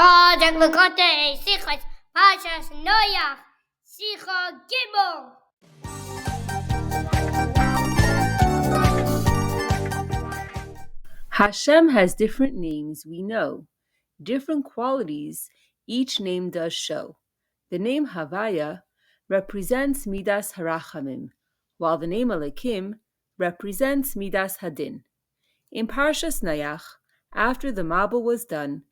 Project Lakote, Sichas, Pashas, Noach, Sicha, Gibbo. Hashem has different names, we know. Different qualities each name does show. The name Havaya represents Midas Harachamim, while the name Elokim represents Midas Hadin. In Parshas Noach, after the Mabul was done,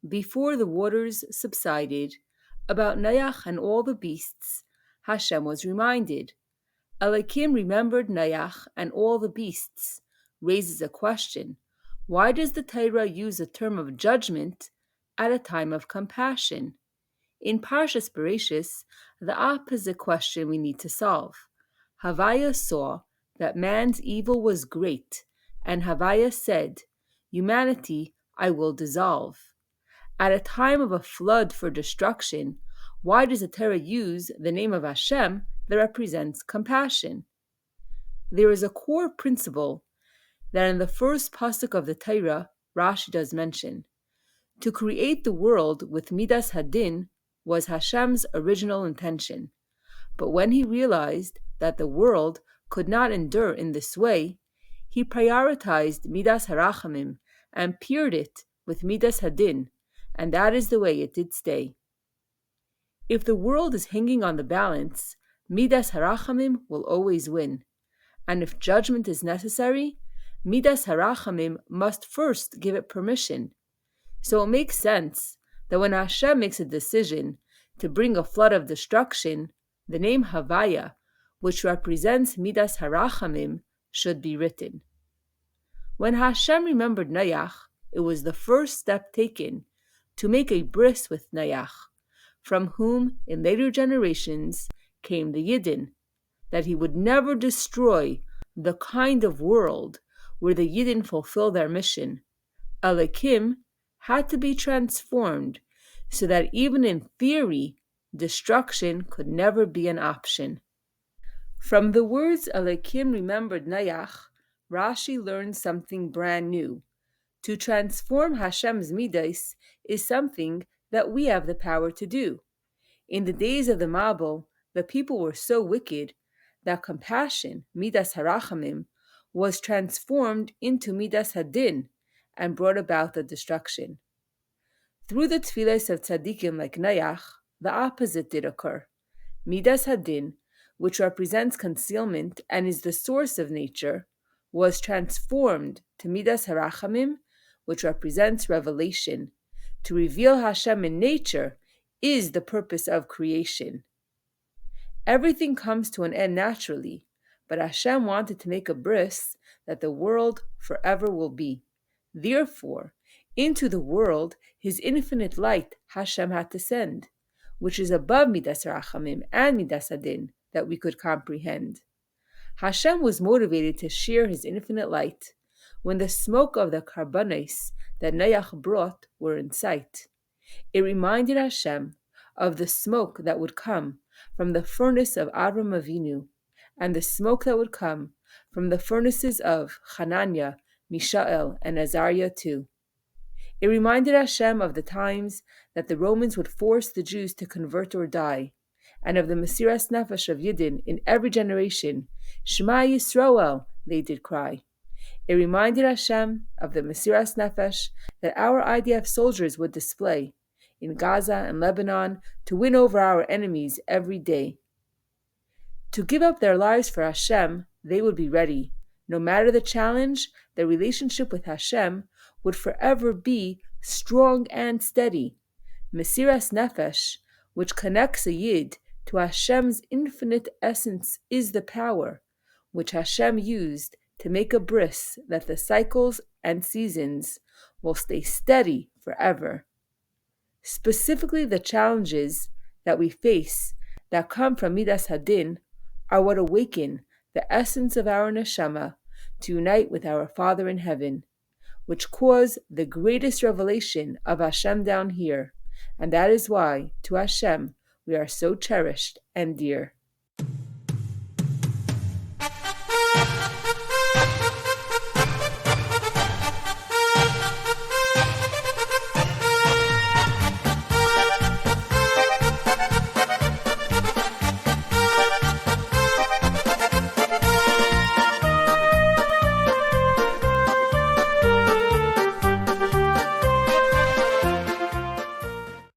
before the waters subsided, about Noach and all the beasts, Hashem was reminded. Elokim remembered Noach and all the beasts, raises a question. Why does the Torah use a term of judgment at a time of compassion? In Parshas Bereshis, the opposite question we need to solve. Havaya saw that man's evil was great, and Havaya said, Humanity I will dissolve. At a time of a flood for destruction, why does the Torah use the name of Hashem that represents compassion? There is a core principle that in the first pasuk of the Torah, Rashi does mention. To create the world with Midas Hadin was Hashem's original intention. But when he realized that the world could not endure in this way, he prioritized Midas Harachamim and paired it with Midas Hadin, and that is the way it did stay. If the world is hanging on the balance, Midas Harachamim will always win. And if judgment is necessary, Midas Harachamim must first give it permission. So it makes sense that when Hashem makes a decision to bring a flood of destruction, the name Havaya, which represents Midas Harachamim, should be written. When Hashem remembered Noach, it was the first step taken to make a bris with Noach, from whom in later generations came the Yidden, that he would never destroy the kind of world where the Yidden fulfill their mission. Elokim had to be transformed so that even in theory, destruction could never be an option. From the words Elokim remembered Noach, Rashi learns something brand new. To transform Hashem's Midas is something that we have the power to do. In the days of the Mabul, the people were so wicked that compassion, Midas Harachamim, was transformed into Midas Hadin and brought about the destruction. Through the tefillas of tzaddikim like Noach, the opposite did occur. Midas Hadin, which represents concealment and is the source of nature, was transformed to Midas Harachamim, which represents revelation. To reveal Hashem in nature is the purpose of creation. Everything comes to an end naturally, but Hashem wanted to make a bris that the world forever will be. Therefore, into the world His infinite light Hashem had to send, which is above Midas Rachamim and Midas Hadin that we could comprehend. Hashem was motivated to share His infinite light when the smoke of the karbanos that Noach brought were in sight. It reminded Hashem of the smoke that would come from the furnace of Avram Avinu, and the smoke that would come from the furnaces of Hananiah, Mishael, and Azariah too. It reminded Hashem of the times that the Romans would force the Jews to convert or die, and of the Mesiras Nefesh of Yidden in every generation. Shema Yisrael, they did cry. It reminded Hashem of the Mesiras Nefesh that our IDF soldiers would display in Gaza and Lebanon to win over our enemies every day. To give up their lives for Hashem, they would be ready. No matter the challenge, their relationship with Hashem would forever be strong and steady. Mesiras Nefesh, which connects a Yid to Hashem's infinite essence, is the power which Hashem used to make a bris that the cycles and seasons will stay steady forever. Specifically, the challenges that we face that come from Midas Hadin are what awaken the essence of our neshama to unite with our Father in heaven, which cause the greatest revelation of Hashem down here, and that is why, to Hashem, we are so cherished and dear.